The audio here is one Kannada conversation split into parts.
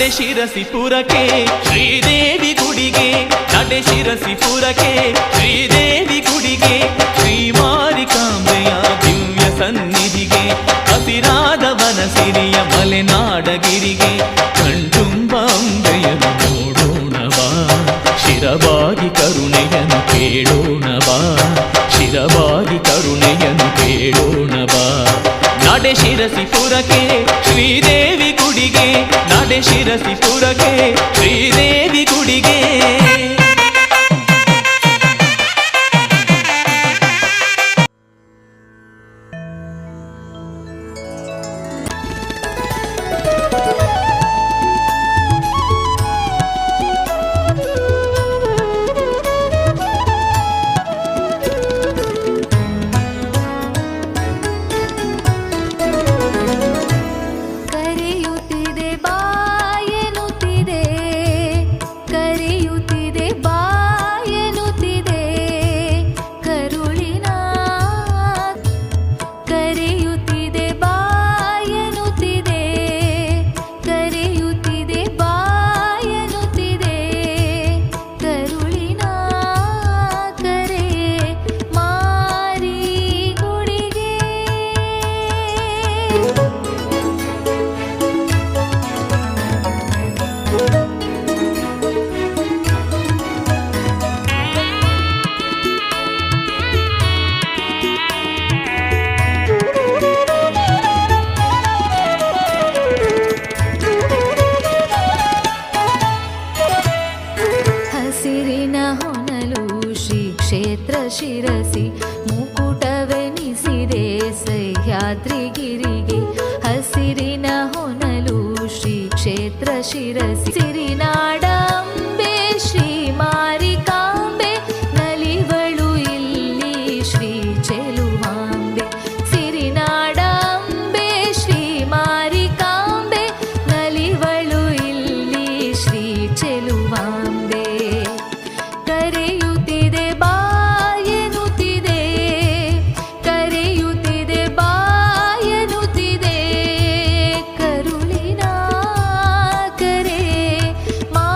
ನಡೆ ಶಿರಸಿಪುರಕ್ಕೆ ಶ್ರೀದೇವಿ ಗುಡಿಗೆ, ನಡೆ ಶಿರಸಿಪುರಕ್ಕೆ ಶ್ರೀದೇವಿ ಗುಡಿಗೆ, ಶ್ರೀ ಮಾರಿಕಾಂಬೆಯ ದಿವ್ಯ ಸನ್ನಿಧಿಗೆ, ಹಸಿರಾದ ವನಸಿರಿಯ ಮಲೆನಾಡಗಿರಿಗೆ, ಕಣ್ತುಂಬ ಅಂಬೆಯನ್ನು ನೋಡೋಣವಾ, ಶಿರವಾಗಿ ಕರುಣೆಯನ್ನು ಕೇಳೋಣವಾ, ಶಿರವಾಗಿ ಕರುಣೆಯನ್ನು ಕೇಳೋಣವಾ. ನಡೆ ಶಿರಸಿಪುರಕ್ಕೆ ಶ್ರೀದೇವಿ ಗುಡಿಗೆ, ನಡೆ ಶಿರಸಿಪುರಕ್ಕೆ ಶ್ರೀದೇವಿ ಗುಡಿಗೆ. ಶಿರಸಿ ಮುಕುಟವೆನಿಸಿದೆ ಸಹ್ಯಾದ್ರಿಗಿರಿಗೆ, ಹಸಿರಿನ ಹೊನಲು ಶ್ರೀ ಕ್ಷೇತ್ರ ಶಿರಸಿ, ಸಿರಿನಾಡಂಬೆ ಶ್ರೀ ಮಾರಿಕಾಂಬೆ, ನಲಿವಳು ಇಲ್ಲಿ ಶ್ರೀ ಚೆಲುವಾಂಬೆ, ಸಿರಿನಾಡಂಬೆ ಶ್ರೀ ಮಾರಿಕಾಂಬೆ, ನಲಿವಳು ಇಲ್ಲಿ ಶ್ರೀ ಚೆಲುವಾಂಬೆ. ಕರೆಯುತ್ತಿದೆ ಬಾಯನುತ್ತಿದೆ, ಕರೆಯುತ್ತಿದೆ ಬಾಯನುತ್ತಿದೆ, ಕರುಳಿನ ಕರೆ ಮಾ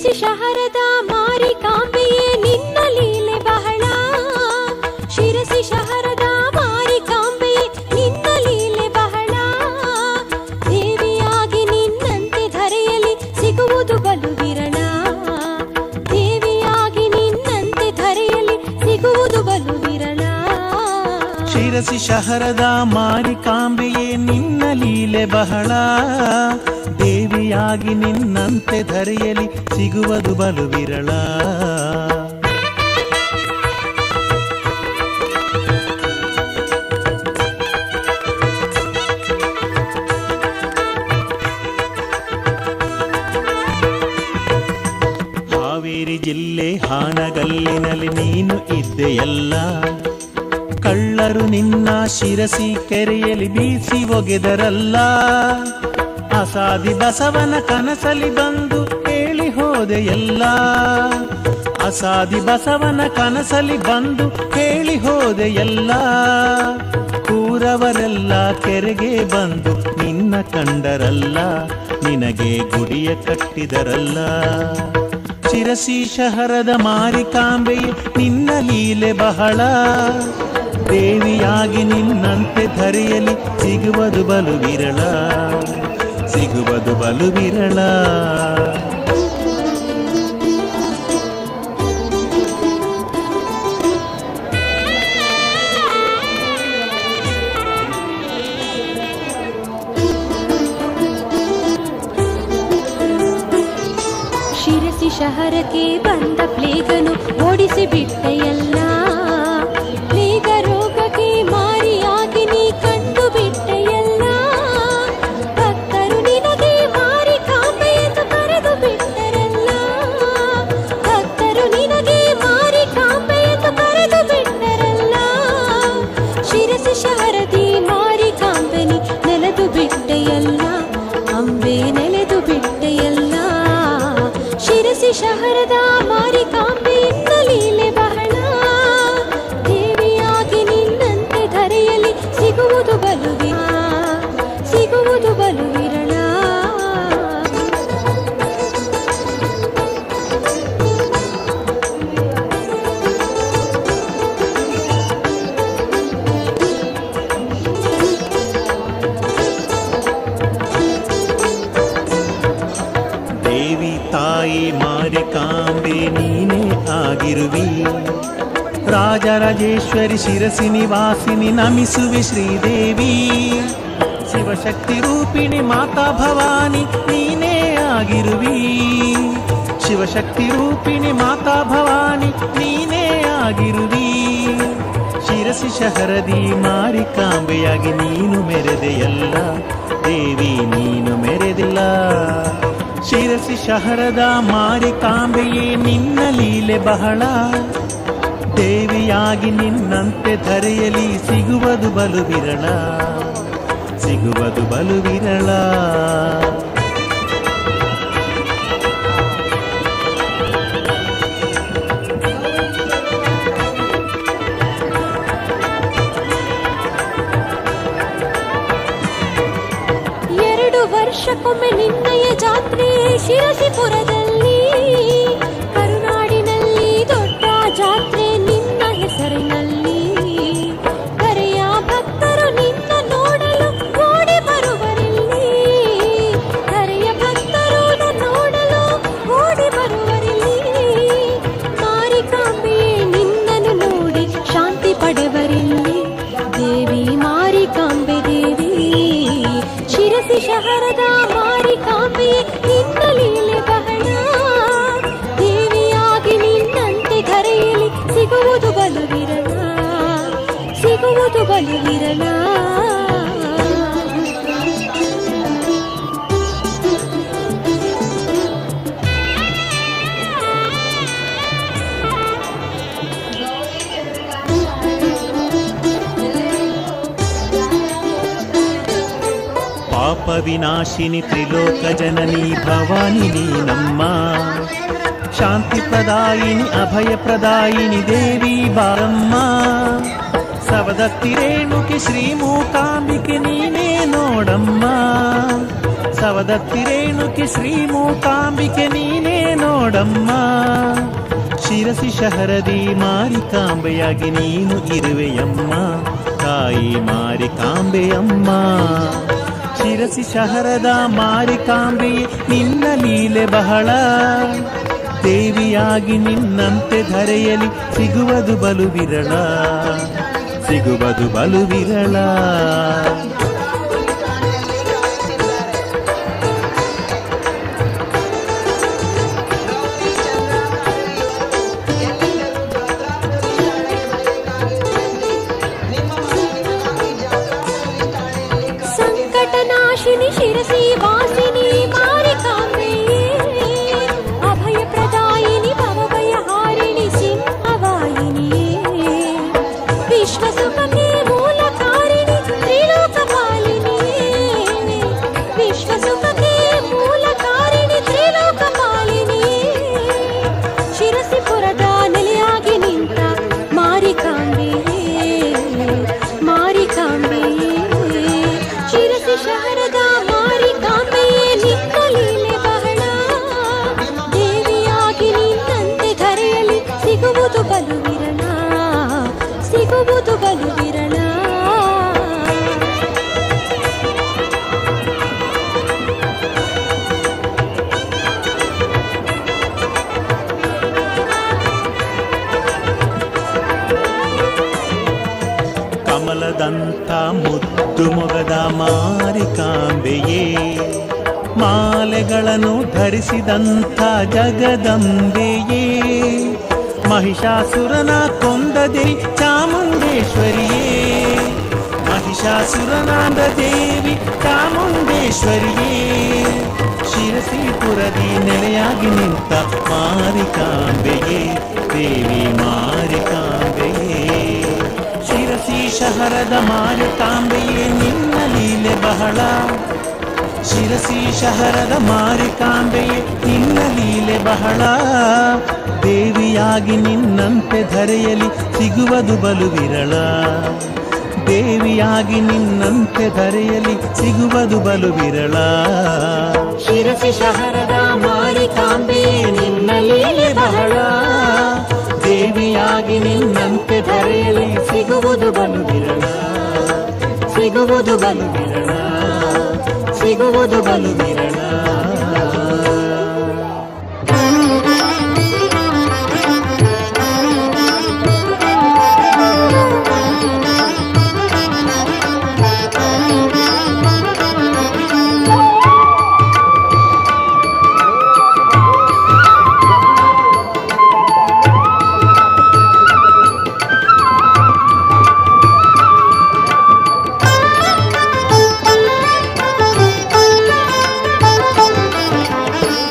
ಶಿರಸಿ ಶಹರದ ಮಾರಿಕಾಂಬೆಯೇ ನಿನ್ನ ಲೀಲೆ ಬಹಳ. ಶಿರಸಿ ಶಹರದ ಮಾರಿಕಾಂಬೆಯೇ ನಿನ್ನ ಲೀಲೆ ಬಹಳ. ದೇವಿಯಾಗಿ ನಿನ್ನಂತೆ ಧರೆಯಲ್ಲಿ ಸಿಗುವುದು ಬಲು ವಿರಳ. ದೇವಿಯಾಗಿ ನಿನ್ನಂತೆ ಧರೆಯಲ್ಲಿ ಸಿಗುವುದು ಬಲು ವಿರಳ. ಶಿರಸಿ ಶಹರದ ಮಾರಿಕಾಂಬೆಯೇ ನಿನ್ನ ಲೀಲೆ ಬಹಳ. ದೇವಿಯಾಗಿ ನಿನ್ನಂತೆ ಧರೆಯಲಿ ಸಿಗುವುದು ಬಲು ವಿರಳ. ಹಾವೇರಿ ಜಿಲ್ಲೆ ಹಾನಗಲ್ಲಿನಲ್ಲಿ ನೀನು ಇದ್ದೆಯಲ್ಲ. ಕಳ್ಳರು ನಿನ್ನ ಶಿರಸಿ ಕೆರೆಯಲ್ಲಿ ಬೀಸಿ ಒಗೆದರಲ್ಲ. ಅಸಾದಿ ಬಸವನ ಕನಸಲಿ ಬಂದು ಹೇಳಿ ಹೋದೆಯಲ್ಲ. ಅಸಾದಿ ಬಸವನ ಕನಸಲಿ ಬಂದು ಹೇಳಿ ಹೋದೆಯಲ್ಲ. ಊರವರೆಲ್ಲ ಕೆರೆಗೆ ಬಂದು ನಿನ್ನ ಕಂಡರಲ್ಲ. ನಿನಗೆ ಗುಡಿಯ ಕಟ್ಟಿದರಲ್ಲ. ಶಿರಸಿ ಶಹರದ ಮಾರಿಕಾಂಬೆಯೇ ನಿನ್ನ ಲೀಲೆ ಬಹಳ. ದೇವಿಯಾಗಿ ನಿನ್ನಂತೆ ಧರೆಯಲಿ ಸಿಗುವುದು ಬಲು ವಿರಳ. ಸಿಗುವುದು ಬಲು ವಿರಳ. ಶಿರಸಿ ಶಹರಕ್ಕೆ ಬಂದ ಪ್ಲೇಗನು ಓಡಿಸಿ ಬಿಟ್ಟೆಯಲ್ಲ. ಪ್ಲೇಗ ರೋಗಕ್ಕೆ ಮಾರಿಯಾಗಿ ನೀ ಕಂಡು ಬಿಟ್ಟೆಯಲ್ಲ. ಭಕ್ತರು ನಿನಗೆ ಮಾರಿಕಾಂಬೆ ಎಂದು ಕರೆದು ಬಿಟ್ಟರಲ್ಲ. ಭಕ್ತರು ನಿನಗೆ ಮಾರಿಕಾಂಬೆ ಎಂದು ಕರೆದು ಬಿಟ್ಟರಲ್ಲ. ಶಿರಸಿ ಶಹರದಿ ಮಾರಿಕಾಂಬೆ ನೀ ನೆಲೆದು ಬಿಟ್ಟೆಯಲ್ಲ. ಅಂಬೆ ನೆಲೆದು ಬಿಟ್ಟೆಯಲ್ಲ. ಶಿರಸಿ ಶಹರದ ಮಾರಿಕಾಂಬೆ ನಿನ್ನ ಲೀಲೆ ಬಹಳ. ದೇವಿಯಾಗಿ ನಿನ್ನಂತೆ ಧರೆಯಲ್ಲಿ ಸಿಗುವುದು ಬಲು ವಿರಳ. ಸಿಗುವುದು ಬಲು ವಿರಳ. ದೇವಿ ತಾಯಿ ಮಾರಿಕಾಂಬೆ ನೀನೇ ಆಗಿರುವಿ. ರಾಜರಾಜೇಶ್ವರಿ ಶಿರಸಿ ನಿವಾಸಿನಿ ನಮಿಸುವೆ ಶ್ರೀದೇವಿ. ಶಿವಶಕ್ತಿ ರೂಪಿಣಿ ಮಾತಾ ಭವಾನಿ ನೀನೇ ಆಗಿರುವಿ. ಶಿವಶಕ್ತಿ ರೂಪಿಣಿ ಮಾತಾ ಭವಾನಿ ನೀನೇ ಆಗಿರುವಿ. ಶಿರಸಿ ಶಹರದಿ ಮಾರಿಕಾಂಬೆಯಾಗಿ ನೀನು ಮೆರೆದೆಯಲ್ಲ. ದೇವಿ ನೀನು ಮೆರೆದಿಲ್ಲ. ಶಿರಸಿ ಶಹರದ ಮಾರಿಕಾಂಬೆಯೇ ನಿನ್ನ ಲೀಲೆ ಬಹಳ. ದೇವಿಯಾಗಿ ನಿನ್ನಂತೆ ಧರೆಯಲಿ ಸಿಗುವುದು ಬಲು ವಿರಳ. ಸಿಗುವುದು ಬಲು ವಿರಳ. ವರ್ಷಕ್ಕೊಮ್ಮೆ ನಿನ್ನಯ ಜಾತ್ರೆ ಶಿರಸಿಪುರದಲ್ಲಿ. ಕರುನಾಡಿನಲ್ಲಿ ದೊಡ್ಡ ಜಾತ್ರೆ ನಿನ್ನ ಹೆಸರಿನಲ್ಲಿ. ಕರೆಯ ಭಕ್ತರು ನಿನ್ನ ನೋಡಲು ಓಡಿ ಬರುವರಿಲ್ಲಿ. ಕರೆಯ ಭಕ್ತರು ನೋಡಲು ಓಡಿ ಬರುವರಿಲ್ಲಿ. ಮಾರಿಕಾಂಬೆಯೇ ನಿನ್ನನ್ನು ನೋಡಿ ಶಾಂತಿ ಪಡೆವರಿಲ್ಲಿ. ದೇವಿ ಮಾರಿಕಾಂಬೆ ದೇವಿ. ಶಿರಸಿ ಶಹರದ ಮಾರಿಕಾಂಬೆಯೇ ನಿನ್ನ ಲೀಲೆ ಬಹಳ. ದೇವಿಯಾಗಿ ನಿನ್ನಂತೆ ಧರೆಯಲ್ಲಿ ಸಿಗುವುದು ಬಲು ವಿರಳ. ಸಿಗುವುದು ಬಲು ವಿರಳ. ಪಾಪ ವಿನಾಶಿನಿ ತ್ರಿಲೋಕ ಜನನಿ ಭವಾನಿ ನೀನಮ್ಮ. ಶಾಂತಿ ಪ್ರದಾಯಿನಿ ಅಭಯ ಪ್ರದಾಯಿನಿ ದೇವಿ ಬಾರಮ್ಮ. ಸವದತ್ತಿ ರೇಣುಕೆ ಶ್ರೀ ಮೂಕಾಂಬಿಕೆ ನೀನೇ ನೋಡಮ್ಮ. ಸವದತ್ತಿ ರೇಣುಕೆ ಶ್ರೀ ಮೂಕಾಂಬಿಕೆ ನೀನೇ ನೋಡಮ್ಮ. ಶಿರಸಿ ಶಹರದಿ ಮಾರಿಕಾಂಬೆಯಾಗಿ ನೀನು ಇರುವೆಯಮ್ಮ, ತಾಯಿ ಮಾರಿಕಾಂಬೆಯಮ್ಮ. ಶಿರಸಿ ಶಹರದ ಮಾರಿಕಾಂಬೆಯೇ ನಿನ್ನ ಲೀಲೆ ಬಹಳ, ದೇವಿಯಾಗಿ ನಿನ್ನಂತೆ ಧರೆಯಲಿ ಸಿಗುವುದು ಬಲು ವಿರಳ, ಸಿಗುವುದು ಬಲು ವಿರಳ. ಸಂಕಟನಾಶಿನಿ ಶಿರಸಿ ವಾಸಿನಿ ಮಾರಿಕಾಂಬೆಯೇ, ಅಭಯ ಪ್ರದಾಯಿನಿ ಭವಭಯಹಾರಿಣಿ ಸಿಂಹವಾಹಿನಿಯೇ, ವಿಶ್ವಸುಖಕ್ಕೆ ಮೂಲಕಾರಿಣಿ ತ್ರಿಲೋಕಪಾಲಿನಿಯೇ, ವಿಶ್ವಸುಖಕ್ಕೆ ಮೂಲಕಾರಿಣಿ ತ್ರಿಲೋಕಪಾಲಿನಿಯೇ, ಶಿರಸಿಪುರದ ನೆಲೆಯಾಗಿ ನಿಂತ ಮಾರಿಕಾಂಬೆಯೇ, ಮಾರಿಕಾಂಬೆಯೇ. ಶಿರಸಿ ಶಹರದ ಮಾರಿಕಾಂಬೆಯೇ ನಿನ್ನ ಲೀಲೆ ಬಹಳ, ದೇವಿಯಾಗಿ ನಿನ್ನಂತೆ ಧರೆಯಲಿ ಸಿಗುವುದು ಬಲು ವಿರಳ, ಸಿಗುವುದು ಬಲು ವಿರಳ. ಕಮಲದಂಥ ಮುದ್ದು ಮೊಗದ ಮಾರಿಕಾಂಬೆಯೇ, ಮಾಲೆಗಳನ್ನು ಧರಿಸಿದಂಥ ಜಗದಂಬೆಯೇ, ಮಹಿಷಾಸುರನ ಕೊಂದ ದೇವಿ ಚಾಮುಂಡೇಶ್ವರಿಯೇ, ಮಹಿಷಾಸುರನಾದ ದೇವಿ ಚಾಮುಂಡೇಶ್ವರಿಯೇ, ಶಿರಸಿಪುರದಿ ನೆಲೆಯಾಗಿ ನಿಂತ ಮಾರಿಕಾಂಬೆಯೇ, ದೇವಿ ಮಾರಿಕಾಂಬೆಯೇ. ಶಿರಸಿ ಶಹರದ ಮಾರಿಕಾಂಬೆಯೇ ನಿನ್ನ ಲೀಲೆ ಬಹಳ, ಶಿರಸಿ ಶಹರದ ಮಾರಿಕಾಂಬೆಯೇ ನಿನ್ನ ಲೀಲೆ ಬಹಳ, ದೇವಿಯಾಗಿ ನಿನ್ನಂತೆ ಧರೆಯಲಿ ಸಿಗುವುದು ಬಲು ವಿರಳ, ದೇವಿಯಾಗಿ ನಿನ್ನಂತೆ ಧರೆಯಲಿ ಸಿಗುವುದು ಬಲು ವಿರಳ. ಶಿರಸಿ ಶಹರದ ಮಾರಿಕಾಂಬೆಯೇ ನಿನ್ನ ಲೀಲೆ ಬಹಳ, ದೇವಿಯಾಗಿ ನಿನ್ನಂತೆ ಧರೆಯಲಿ ಸಿಗುವುದು ಬಲು ವಿರಳ, ಸಿಗುವುದು ಬಲು ವಿರಳ, ಸಿಗುವುದು ಬಲು ವಿರಳ.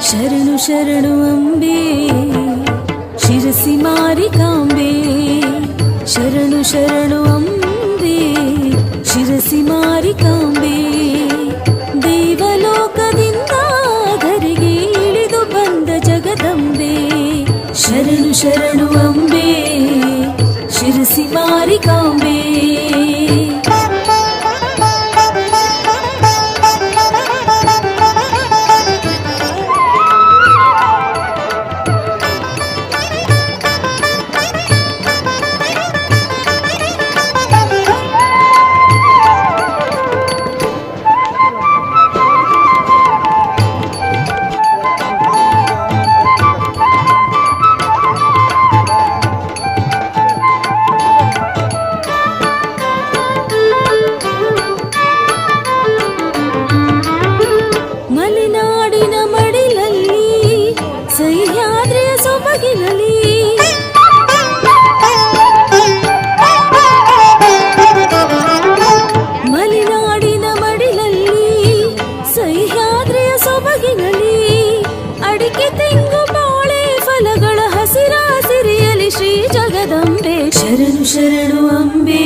ಶರಣು ಶರಣು ಅಂಬೆ ಶಿರಸಿ ಮಾರಿಕಾಂಬೆ, ಶರಣು ಶರಣು ಅಂಬೆ ಶಿರಸಿ ಮಾರಿಕಾಂಬೆ, ದೇವಲೋಕದಿಂದ ಧರೆಗೆ ಇಳಿದು ಬಂದ ಜಗದಂಬೆ, ಶರಣು ಶರಣು ಅಂಬೆ ಶಿರಸಿ ಮಾರಿಕಾಂಬೆ. ಶರಣು ಶರಣು ಅಂಬೆ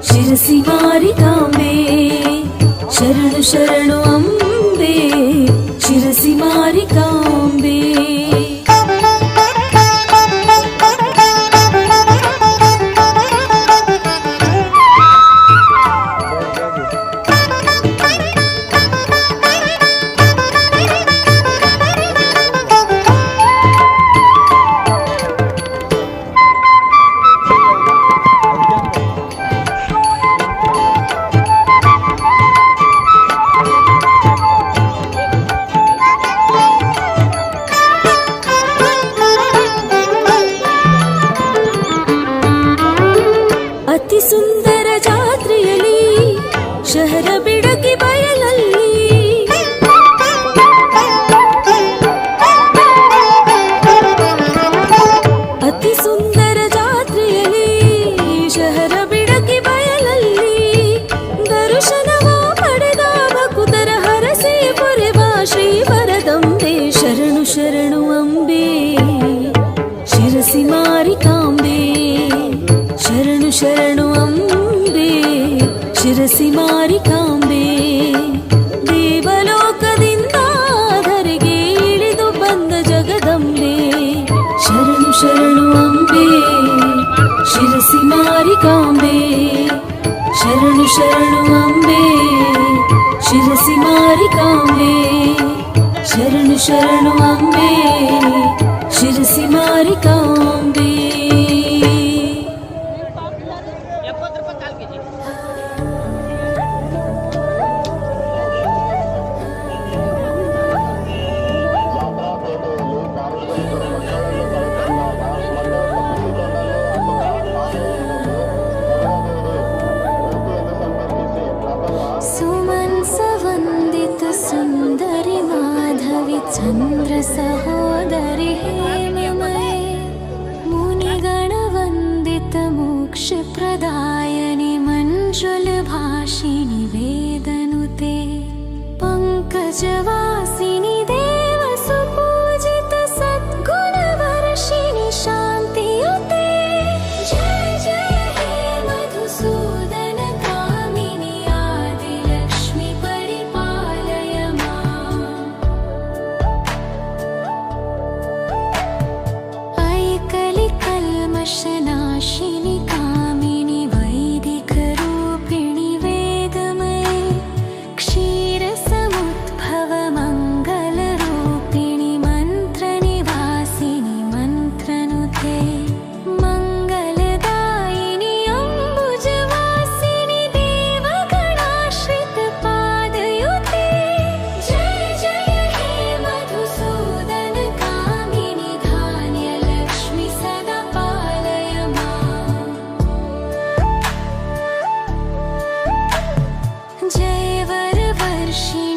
ಶಿರಸಿ ಮಾರಿಕಾಂಬೆ, ಶರಣು ಶರಣು ಅಂಬೆ ಶಿರಸಿ ಮಾರಿಕಾಂಬೆ. ಶಹರ ಬಿಡಗಿ ಬಯಲಲ್ಲಿ ಅತಿ ಸುಂದರ ಜಾತ್ರೆಯಲ್ಲಿ ಶಹರ ಬಿಡಗಿ ಬಯಲಲ್ಲಿ ದರ್ಶನವ ಪಡೆದ ಭಕ್ತರ ಹರಸೆ ಪೊರೆವ ಶ್ರೀ ವರದಂಬೆ ಶರಣು ಶರಣು ಅಂಬೆ ಶಿರಸಿ ಮಾರಿಕಾಂಬೆ ಶರಣು ಶರಣು ಅಂಬೆ ಶಿರಸಿ ಮಾರಿಕಾಂಬೆ ದೇವಲೋಕದಿಂದ ಧರೆಗೆ ಇಳಿದು ಬಂದ ಜಗದಂಬೆ ಶರಣು ಶರಣು ಅಂಬೆ ಶಿರಸಿ ಮಾರಿಕಾಂಬೆ ಶರಣು ಶರಣು ಅಂಬೆ ಶಿರಸಿ ಮಾರಿಕಾಂಬೆ ಶರಣು ಶರಣು ಅಂಬೆ ಶಿರಸಿ ಮಾರಿಕಾಂಬೆ सुमन सवंदित सुंदरी माधवी चंद्र सहोदरी हेममय मुनिगण वंदित मोक्ष प्रदायनि मंजुल भाषिणि वेदनुते पंकजवासिनि देव सुपूजित सद्गुण वर्षिणि शांतियुते जय जय हे मधुसूदन कामिनि आदिलक्ष्मि परिपालय माम् ऐकलि कल्मषनाशिनि कामिनि वैदिकरूपिणि वेदमये क्षीरसमुद्भव मङ्गलरूपिणि मन्त्रनिवासिनि मन्त्रनुते मङ्गलदायिनि अम्बुजवासिनि देवगणाश्रित पादयुते जय जय हे मधुसूदन कामिनि धान्यलक्ष्मि सदा पालय माम् जय वरवर्षिणि